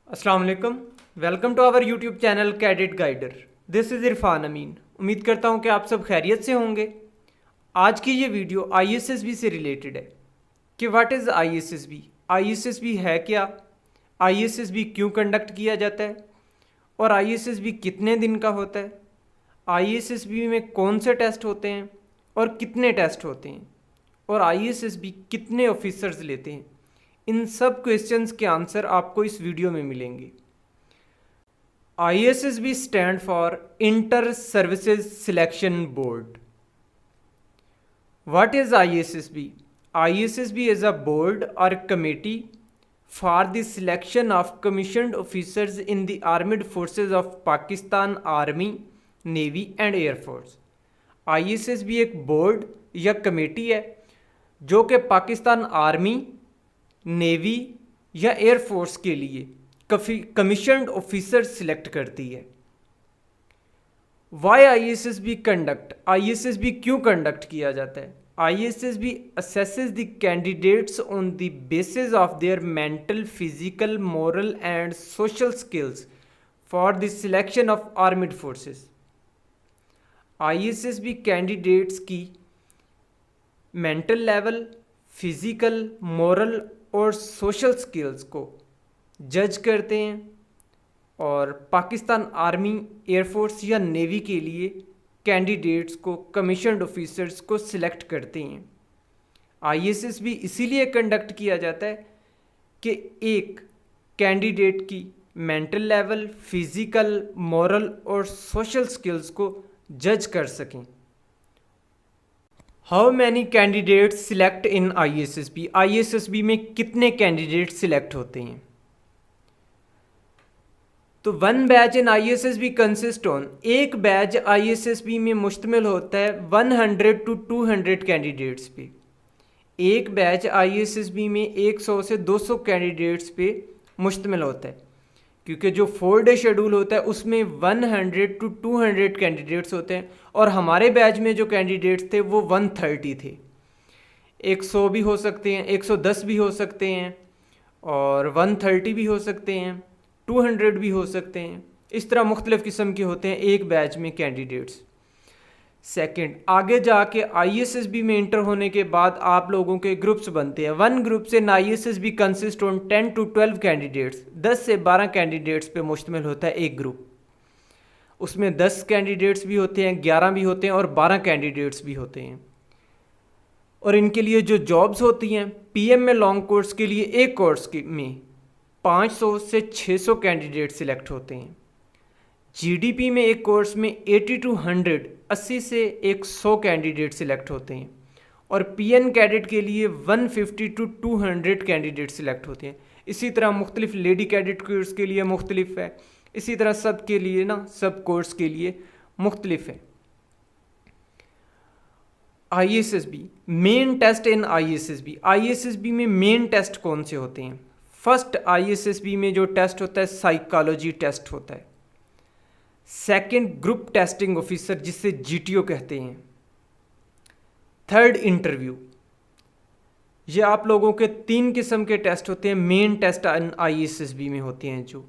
अस्सलाम वालेकुम। Welcome to our YouTube channel Cadet Guider. This is Irfan Amin. उम्मीद करता हूँ कि आप सब खैरियत से होंगे। आज की ये वीडियो आईएसएसबी से रिलेटेड है कि व्हाट इज़ आईएसएसबी, आईएसएसबी है क्या, आईएसएसबी क्यों कंडक्ट किया जाता है और आईएसएसबी कितने दिन का होता है, आईएसएसबी में कौन से टेस्ट होते हैं और कितने टेस्ट होते हैं और आईएसएसबी कितने ऑफिसर्स लेते हैं। इन सब क्वेश्चंस के आंसर आपको इस वीडियो में मिलेंगे। ISSB stand for Inter Services Selection Board. What is ISSB? ISSB is a board or committee for the selection of commissioned officers in the armed forces of Pakistan Army, Navy and Air Force. ISSB एक board या committee है जो कि Pakistan army, navy या air force के लिए commissioned officer select करती है। वाई आईएसएसबी कंडक्ट, आईएसएसबी क्यों कंडक्ट किया जाता है? ISSB assesses the candidates on the basis of their mental, physical, moral and social skills for the selection of armed forces. ISSB candidates की mental level, physical, moral और social skills को जज करते हैं और पाकिस्तान आर्मी, एयरफोर्स या navy के लिए कैंडिडेट्स को, कमीशनड ऑफिसर्स को सिलेक्ट करते हैं। आईएसएसबी इसीलिए कंडक्ट किया जाता है कि एक कैंडिडेट की मेंटल लेवल, फिजिकल, मोरल और सोशल स्किल्स को जज कर सकें। How many candidates select in ISSB? ISSB में कितने कैंडिडेट सिलेक्ट होते हैं? तो one batch in ISSB consist on, एक बैच आईएसएसबी में मुश्तमिल होता है 100 to 200 कैंडिडेट्स पे। एक बैच आईएसएसबी में 100 से 200 कैंडिडेट्स पे मुश्तमिल होता है, क्योंकि जो 4 डे शेड्यूल होता है उसमें 100 to 200 कैंडिडेट्स होते हैं और हमारे बैच में जो कैंडिडेट्स थे वो 130 थे। 100 भी हो सकते हैं, 110 भी हो सकते हैं और 130 भी हो सकते हैं, 200 भी हो सकते हैं। इस तरह मुख्तलिफ़ किस्म के होते हैं एक बैच में कैंडिडेट्स। सेकंड, आगे जाके आईएसएसबी में इंटर होने के बाद आप लोगों के ग्रुप्स बनते हैं। वन ग्रुप से ISSB consist on 10 to 12 candidates, 10 से 12 कैंडिडेट्स पे मुश्तमिल होता है एक ग्रुप। उसमें 10 कैंडिडेट्स भी होते हैं, 11 भी होते हैं और 12 कैंडिडेट्स भी होते हैं। और इनके लिए जो जॉब्स होती हैं, पीएम में लॉन्ग कोर्स के लिए एक कोर्स में 500 से 600 कैंडिडेट सिलेक्ट होते हैं। जीडीपी में एक कोर्स में 80 to 100, 80 से 100 कैंडिडेट सिलेक्ट होते हैं और पीएन कैडेट के लिए 150 to 200 कैंडिडेट सिलेक्ट होते हैं। इसी तरह मुख्तलिफ लेडी कैडेट कोर्स के लिए मुख्तलिफ है, इसी तरह सब के लिए सब कोर्स के लिए मुख्तलिफ है। आईएसएसबी मेन टेस्ट इन आईएसएसबी, आईएसएसबी में मेन टेस्ट कौन से होते हैं? फर्स्ट, आईएसएसबी में जो टेस्ट होता है साइकोलॉजी टेस्ट होता है। सेकंड, ग्रुप टेस्टिंग ऑफिसर जिसे जीटीओ कहते हैं। Third, interview. ये आप लोगों के 3 किस्म के टेस्ट होते हैं, मेन टेस्ट आईएसएसबी में होते हैं, जो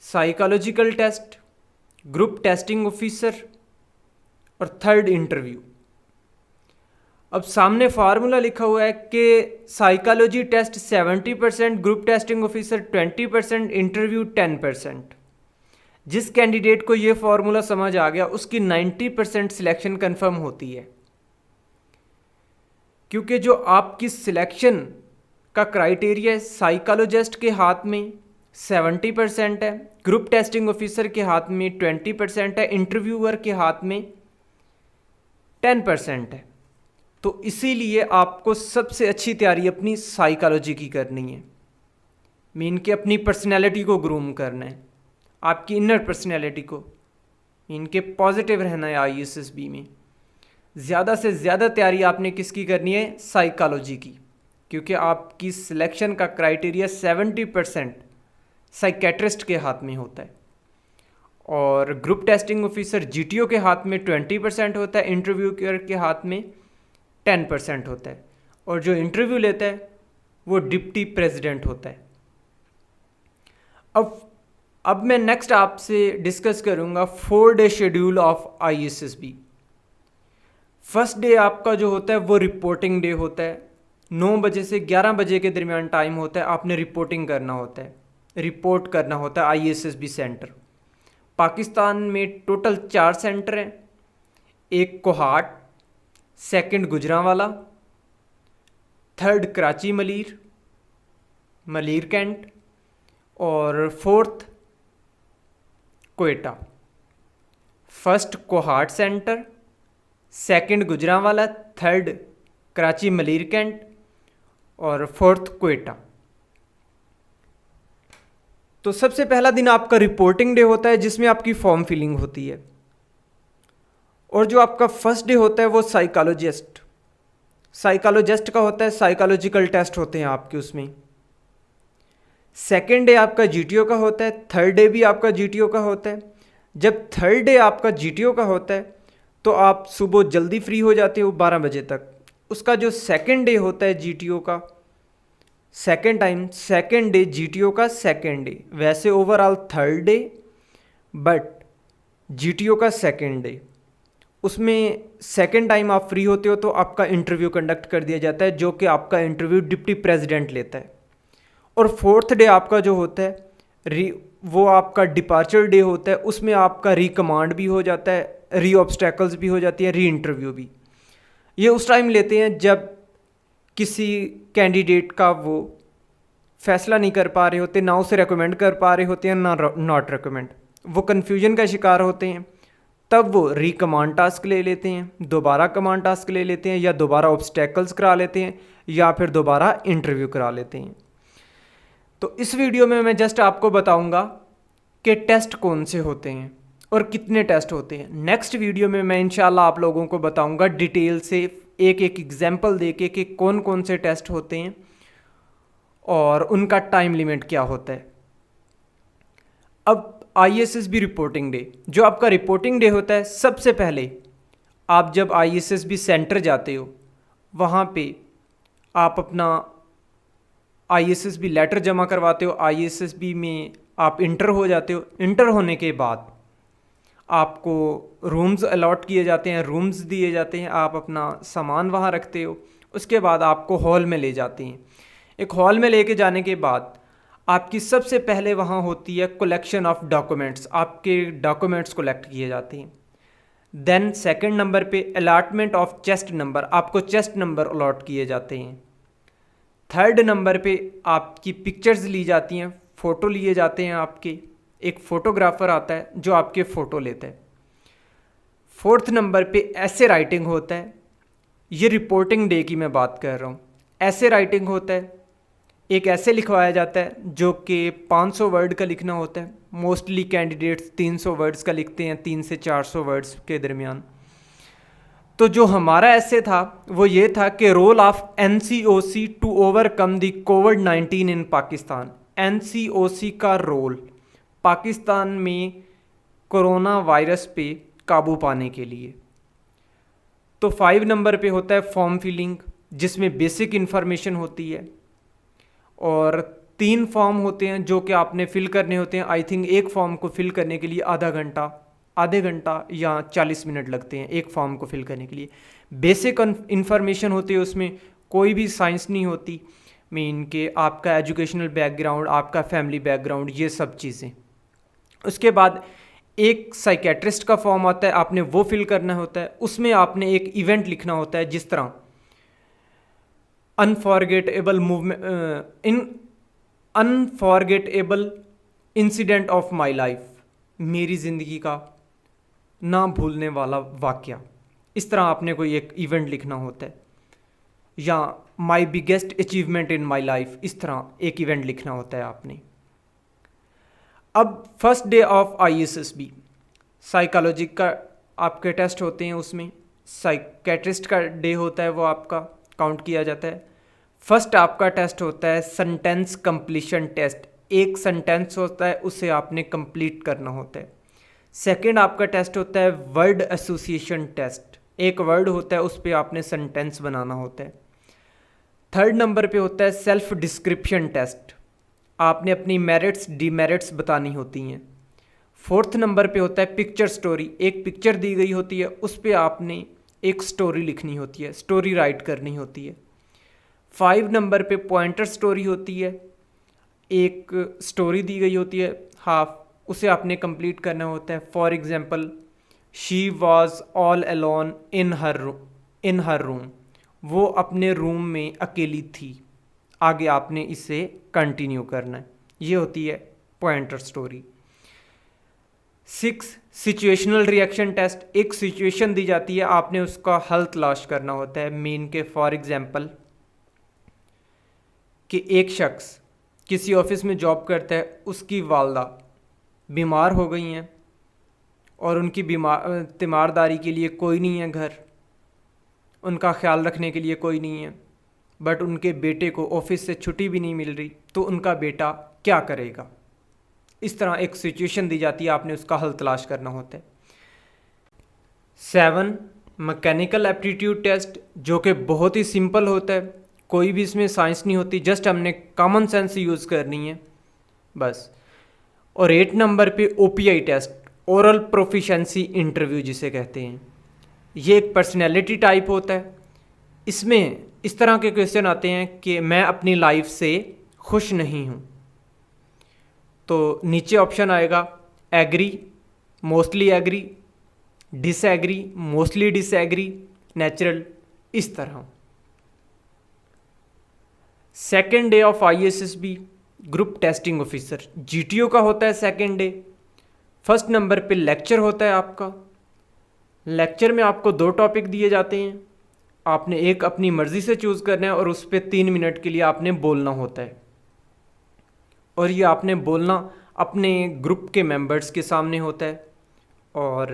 psychological test, group testing officer और थर्ड, इंटरव्यू। अब सामने फार्मूला लिखा हुआ है कि psychology test 70%, group testing officer 20%, interview 10%। जिस कैंडिडेट को ये फार्मूला समझ आ गया उसकी 90% सिलेक्शन कंफर्म होती है, क्योंकि जो आपकी सिलेक्शन का क्राइटेरिया है, साइकोलॉजिस्ट के हाथ में 70% है, ग्रुप टेस्टिंग ऑफिसर के हाथ में 20% है, इंटरव्यूअर के हाथ में 10% है। तो इसीलिए आपको सबसे अच्छी तैयारी अपनी साइकोलॉजी की करनी है। मीन के अपनी पर्सनैलिटी को ग्रूम करना है, आपकी इनर पर्सनैलिटी को, मीन के पॉजिटिव रहना है। आईएसएसबी में ज़्यादा से ज़्यादा तैयारी आपने किसकी करनी है? साइकोलॉजी की, क्योंकि आपकी सिलेक्शन का क्राइटेरिया 70% साइकेट्रिस्ट के हाथ में होता है और ग्रुप टेस्टिंग ऑफिसर जीटीओ के हाथ में 20% होता है, इंटरव्यू के हाथ में 10% होता है और जो इंटरव्यू लेता है वो डिप्टी प्रेसिडेंट होता है। अब मैं नेक्स्ट आपसे डिस्कस करूंगा 4 day schedule of ISSB. First day आपका जो होता है वो रिपोर्टिंग डे होता है। 9 बजे से 11 बजे के दरमियान टाइम होता है, आपने रिपोर्टिंग करना होता है, रिपोर्ट करना होता है आईएसएसबी सेंटर। पाकिस्तान में टोटल 4 सेंटर हैं, एक Kohat, second Gujranwala, third Karachi Malir cantt और fourth Quetta. First Kohat centre, second Gujranwala, third Karachi Malir cantt और फोर्थ कोयटा। तो सबसे पहला दिन आपका रिपोर्टिंग डे होता है जिसमें आपकी फॉर्म फिलिंग होती है। और जो आपका फर्स्ट डे होता है वो साइकोलॉजिस्ट का होता है, साइकोलॉजिकल टेस्ट होते हैं आपके उसमें। सेकेंड डे आपका जीटीओ का होता है, थर्ड डे भी आपका जीटीओ का होता है। जब थर्ड डे आपका जीटीओ का होता है तो आप सुबह जल्दी फ्री हो जाते हो 12 बजे तक। उसका जो सेकेंड डे होता है जीटीओ का, सेकेंड डे जीटीओ का सेकेंड डे, वैसे overall third day but GTO का सेकेंड डे, उसमें सेकेंड टाइम आप फ्री होते हो तो आपका इंटरव्यू कंडक्ट कर दिया जाता है, जो कि आपका इंटरव्यू डिप्टी प्रेसिडेंट लेता है। और फोर्थ डे आपका जो होता है वो आपका डिपार्चर डे होता है, उसमें आपका रिकमांड भी हो जाता है, री ऑब्स्टेकल्स भी हो जाती है, री इंटरव्यू भी। ये उस टाइम लेते हैं जब किसी कैंडिडेट का वो फैसला नहीं कर पा रहे होते, ना उसे रेकमेंड कर पा रहे होते हैं, ना नॉट रेकमेंड, वो कन्फ्यूजन का शिकार होते हैं, तब वो रिकमांड टास्क ले लेते हैं, दोबारा कमांड टास्क ले लेते हैं, या दोबारा ऑब्स्टेकल्स करा लेते हैं, या फिर दोबारा इंटरव्यू करा लेते हैं। तो इस वीडियो में मैं जस्ट आपको बताऊंगा कि टेस्ट कौन से होते हैं और कितने टेस्ट होते हैं। नेक्स्ट वीडियो में मैं इंशाल्लाह आप लोगों को बताऊंगा डिटेल से, एक एक एग्जाम्पल देके कि कौन कौन से टेस्ट होते हैं और उनका टाइम लिमिट क्या होता है। अब आईएसएसबी रिपोर्टिंग डे, जो आपका रिपोर्टिंग डे होता है, सबसे पहले आप जब आईएसएसबी सेंटर जाते हो वहाँ पे आप अपना आईएसएसबी लेटर जमा करवाते हो, आईएसएसबी में आप इंटर हो जाते हो। इंटर होने के बाद आपको रूम्स अलॉट किए जाते हैं, रूम्स दिए जाते हैं, आप अपना सामान वहाँ रखते हो। उसके बाद आपको हॉल में ले जाते हैं। एक हॉल में लेके जाने के बाद आपकी सबसे पहले वहाँ होती है कलेक्शन ऑफ डॉक्यूमेंट्स, आपके डॉक्यूमेंट्स कलेक्ट किए जाते हैं। देन सेकंड नंबर पे अलॉटमेंट ऑफ चेस्ट नंबर, आपको चेस्ट नंबर अलॉट किए जाते हैं। थर्ड नंबर पे आपकी पिक्चर्स ली जाती हैं, फ़ोटो लिए जाते हैं आपके, एक फ़ोटोग्राफ़र आता है जो आपके फ़ोटो लेता है। फोर्थ नंबर पे ऐसे राइटिंग होता है, ये रिपोर्टिंग डे की मैं बात कर रहा हूँ। ऐसे राइटिंग होता है, एक ऐसे लिखवाया जाता है जो कि 500 वर्ड का लिखना होता है। मोस्टली कैंडिडेट्स 300 वर्ड्स का लिखते हैं, 3 से 400 वर्ड्स के दरमियान। तो जो हमारा ऐसे था वो ये था कि role of NCOC to overcome the कोविड-19 इन पाकिस्तान। एनसीओसी का रोल पाकिस्तान में कोरोना वायरस पे काबू पाने के लिए। तो 5 नंबर पे होता है फॉर्म फिलिंग, जिसमें बेसिक इन्फॉर्मेशन होती है, और 3 फॉर्म होते हैं जो कि आपने फिल करने होते हैं। आई थिंक एक फॉर्म को फिल करने के लिए आधे घंटा या 40 मिनट लगते हैं एक फॉर्म को फिल करने के लिए। बेसिक इन्फॉर्मेशन होती है, उसमें कोई भी साइंस नहीं होती, मीन के आपका एजुकेशनल बैकग्राउंड, आपका फैमिली बैकग्राउंड, ये सब चीज़ें। उसके बाद एक साइकेट्रिस्ट का फॉर्म आता है, आपने वो फिल करना होता है। उसमें आपने एक इवेंट लिखना होता है, जिस तरह unforgettable incident of my life, मेरी ज़िंदगी का ना भूलने वाला वाक़या, इस तरह आपने कोई एक इवेंट लिखना होता है। या my biggest achievement in my life, इस तरह एक इवेंट लिखना होता है आपने। अब first day of ISSB psychology का आपके टेस्ट होते हैं, उसमें साइकेट्रिस्ट का डे होता है, वो आपका काउंट किया जाता है। फर्स्ट आपका टेस्ट होता है सेंटेंस कंप्लीशन टेस्ट, एक सेंटेंस होता है उसे आपने कंप्लीट करना होता है। सेकंड आपका टेस्ट होता है वर्ड एसोसिएशन टेस्ट, एक वर्ड होता है उस पर आपने सेंटेंस बनाना होता है। थर्ड नंबर पे होता है सेल्फ डिस्क्रिप्शन टेस्ट, आपने अपनी मेरिट्स डीमेरिट्स बतानी होती हैं। 4th नंबर पे होता है पिक्चर स्टोरी, एक पिक्चर दी गई होती है, उस पर आपने एक स्टोरी लिखनी होती है, स्टोरी राइट करनी होती है। 5 नंबर पे पॉइंटर स्टोरी होती है, एक स्टोरी दी गई होती है हाफ, उसे आपने कंप्लीट करना होता है। For example, she was all alone in her room, वो अपने रूम में अकेली थी। आगे आपने इसे कंटिन्यू करना है। ये होती है pointer story. 6 situational reaction test, एक सिचुएशन दी जाती है, आपने उसका हल तलाश करना होता है। मीन के फॉर एग्जांपल कि एक शख्स किसी ऑफिस में जॉब करता है, उसकी वालदा बीमार हो गई हैं और उनकी तीमारदारी के लिए कोई नहीं है घर, उनका ख्याल रखने के लिए कोई नहीं है, बट उनके बेटे को ऑफिस से छुट्टी भी नहीं मिल रही, तो उनका बेटा क्या करेगा। इस तरह एक सिचुएशन दी जाती है, आपने उसका हल तलाश करना होता है। 7 मैकेनिकल एप्टीट्यूड टेस्ट, जो कि बहुत ही सिंपल होता है, कोई भी इसमें साइंस नहीं होती, जस्ट हमने कॉमन सेंस यूज़ करनी है बस। और 8 नंबर पे OPI test, oral proficiency interview जिसे कहते हैं, ये एक पर्सनैलिटी टाइप होता है। इसमें इस तरह के क्वेश्चन आते हैं कि मैं अपनी लाइफ से खुश नहीं हूँ, तो नीचे ऑप्शन आएगा agree, mostly agree, disagree, mostly disagree, natural, इस तरह। Second day of ISSB group testing officer, GTO का होता है सेकेंड डे। फर्स्ट नंबर पे लेक्चर होता है आपका। लेक्चर में आपको 2 टॉपिक दिए जाते हैं, आपने एक अपनी मर्ज़ी से चूज़ करना है और उस पर 3 मिनट के लिए आपने बोलना होता है। और ये आपने बोलना अपने ग्रुप के मेंबर्स के सामने होता है और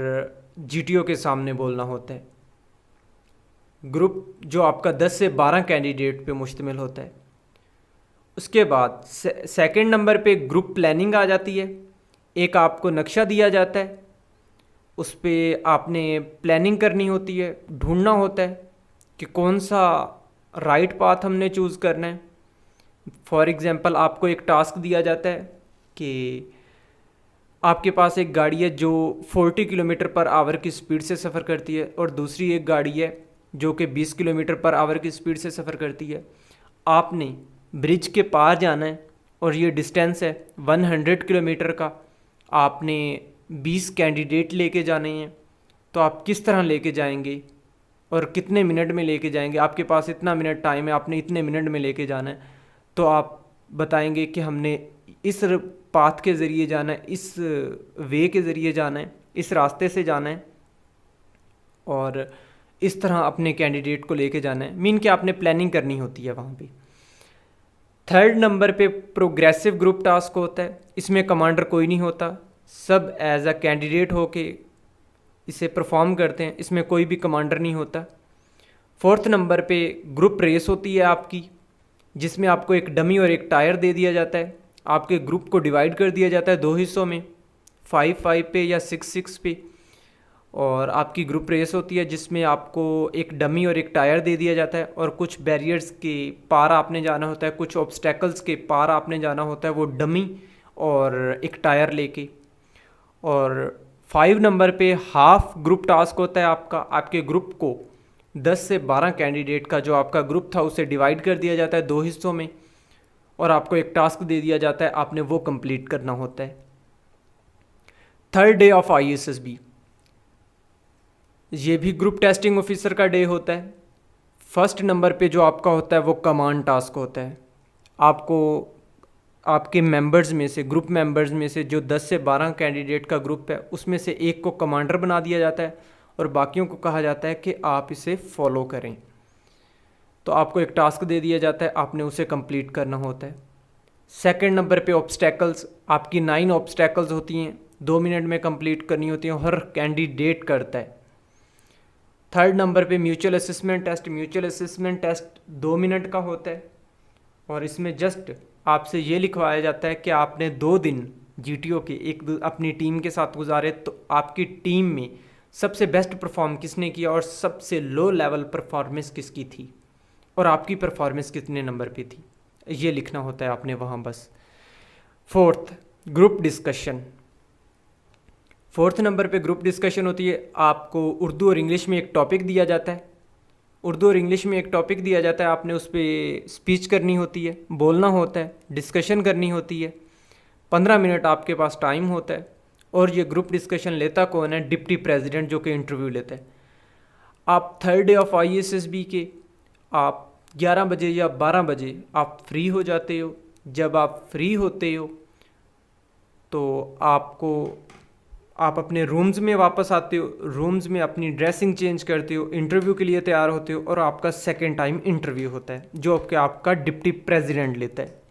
GTO के सामने बोलना होता है। ग्रुप जो आपका 10 से 12 कैंडिडेट पे मुश्तमिल होता है। उसके बाद सेकंड नंबर पे ग्रुप प्लानिंग आ जाती है। एक आपको नक्शा दिया जाता है, उस पर आपने प्लानिंग करनी होती है, ढूंढना होता है कि कौन सा राइट पाथ हमने चूज़ करना है। फॉर एग्ज़ाम्पल, आपको एक टास्क दिया जाता है कि आपके पास एक गाड़ी है जो 40 किलोमीटर पर आवर की स्पीड से सफ़र करती है और दूसरी एक गाड़ी है जो कि 20 किलोमीटर पर आवर की स्पीड से सफ़र करती है। आपने ब्रिज के पार जाना है और ये डिस्टेंस है 100 किलोमीटर का। आपने 20 कैंडिडेट लेके जाने हैं, तो आप किस तरह लेके जाएंगे और कितने मिनट में लेके जाएंगे। आपके पास इतना मिनट टाइम है, आपने इतने मिनट में लेके जाना है, तो आप बताएंगे कि हमने इस पाथ के ज़रिए जाना है, इस वे के ज़रिए जाना है, इस रास्ते से जाना है और इस तरह अपने कैंडिडेट को लेके जाना है। मीन कि आपने प्लानिंग करनी होती है वहाँ पे। थर्ड नंबर पे प्रोग्रेसिव ग्रुप टास्क होता है। इसमें कमांडर कोई नहीं होता, सब एज अ कैंडिडेट होके इसे परफॉर्म करते हैं, इसमें कोई भी कमांडर नहीं होता। फोर्थ नंबर पे ग्रुप रेस होती है आपकी, जिसमें आपको एक डमी और एक टायर दे दिया जाता है। आपके ग्रुप को डिवाइड कर दिया जाता है 2 हिस्सों में, 5-5 पे या 6-6 पे, और आपकी ग्रुप रेस होती है जिसमें आपको एक डमी और एक टायर दे दिया जाता है और कुछ बैरियर्स के पार आपने जाना होता है, कुछ ऑब्स्टेकल्स के पार आपने जाना होता है, वो डमी और एक टायर लेके। और 5 नंबर पे हाफ ग्रुप टास्क होता है आपका। आपके ग्रुप को 10 से 12 कैंडिडेट का जो आपका ग्रुप था उसे डिवाइड कर दिया जाता है 2 हिस्सों में और आपको एक टास्क दे दिया जाता है, आपने वो कंप्लीट करना होता है। थर्ड डे ऑफ ISSB, ये भी ग्रुप टेस्टिंग ऑफिसर का डे होता है। फर्स्ट नंबर पे जो आपका होता है वो कमांड टास्क होता है। आपको आपके मेंबर्स में से, ग्रुप मेंबर्स में से जो 10 से 12 कैंडिडेट का ग्रुप है, उसमें से एक को कमांडर बना दिया जाता है और बाकियों को कहा जाता है कि आप इसे फॉलो करें। तो आपको एक टास्क दे दिया जाता है, आपने उसे कंप्लीट करना होता है। सेकंड नंबर पे ऑब्स्टेकल्स, आपकी 9 ऑब्स्टेकल्स होती हैं, 2 मिनट में कंप्लीट करनी होती हैं, हर कैंडिडेट करता है। थर्ड नंबर पे mutual assessment test, mutual assessment test 2 minute का होता है और इसमें जस्ट आपसे ये लिखवाया जाता है कि आपने 2 दिन GTO के अपनी टीम के साथ गुजारे, तो आपकी टीम में सबसे बेस्ट परफॉर्म किसने किया और सबसे लो लेवल परफॉर्मेंस किसकी थी और आपकी परफॉर्मेंस कितने नंबर पे थी, ये लिखना होता है आपने वहाँ बस। Fourth, group discussion. Fourth number पे ग्रुप डिस्कशन होती है। आपको उर्दू और इंग्लिश में एक टॉपिक दिया जाता है, उर्दू और इंग्लिश में एक टॉपिक दिया जाता है, आपने उस पर स्पीच करनी होती है, बोलना होता है, डिस्कशन करनी होती है। 15 मिनट आपके पास टाइम होता है। और ये ग्रुप डिस्कशन लेता कौन है? डिप्टी प्रेसिडेंट, जो कि इंटरव्यू लेता है। आप थर्ड डे ऑफ ISSB के आप 11 बजे या 12 बजे आप फ्री हो जाते हो। जब आप फ्री होते हो तो आप अपने रूम्स में वापस आते हो, रूम्स में अपनी ड्रेसिंग चेंज करते हो, इंटरव्यू के लिए तैयार होते हो, और आपका सेकेंड टाइम इंटरव्यू होता है जो आपका डिप्टी प्रेसिडेंट लेता है।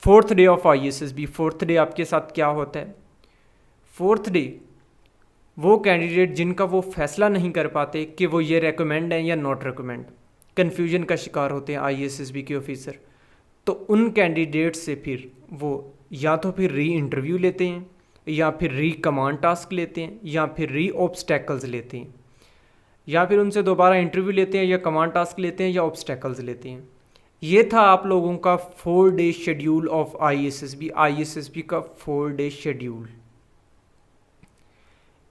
Fourth day of ISSB, fourth day आपके साथ क्या होता है? फोर्थ डे वो कैंडिडेट जिनका वो फैसला नहीं कर पाते कि वो ये रेकमेंड है या नॉट रेकमेंड, कन्फ्यूजन का शिकार होते हैं ISSB के ऑफिसर, तो उन कैंडिडेट से फिर वो या तो फिर री इंटरव्यू लेते हैं, या फिर री कमांड टास्क लेते हैं, या फिर री ऑब्स्टेकल्स लेते हैं, या फिर उनसे दोबारा इंटरव्यू लेते हैं, या कमांड टास्क लेते हैं, या ऑब्स्टेकल्स लेते हैं। ये था आप लोगों का 4 डे शेड्यूल ऑफ ISSB का 4 डे शेड्यूल।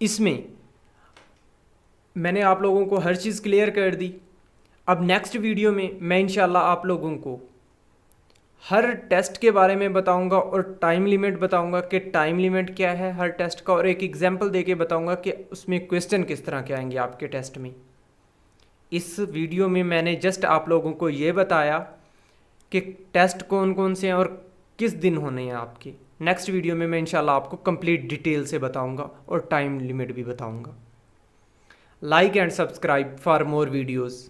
इसमें मैंने आप लोगों को हर चीज़ क्लियर कर दी। अब नेक्स्ट वीडियो में मैं इंशाल्लाह आप लोगों को हर टेस्ट के बारे में बताऊंगा और टाइम लिमिट बताऊंगा कि टाइम लिमिट क्या है हर टेस्ट का, और एक एग्जांपल देके बताऊंगा कि उसमें क्वेश्चन किस तरह के आएंगे आपके टेस्ट में। इस वीडियो में मैंने जस्ट आप लोगों को ये बताया कि टेस्ट कौन कौन से हैं और किस दिन होने हैं आपके। नेक्स्ट वीडियो में मैं इंशाल्लाह आपको कंप्लीट डिटेल से बताऊंगा और टाइम लिमिट भी बताऊंगा। Like and subscribe for more videos.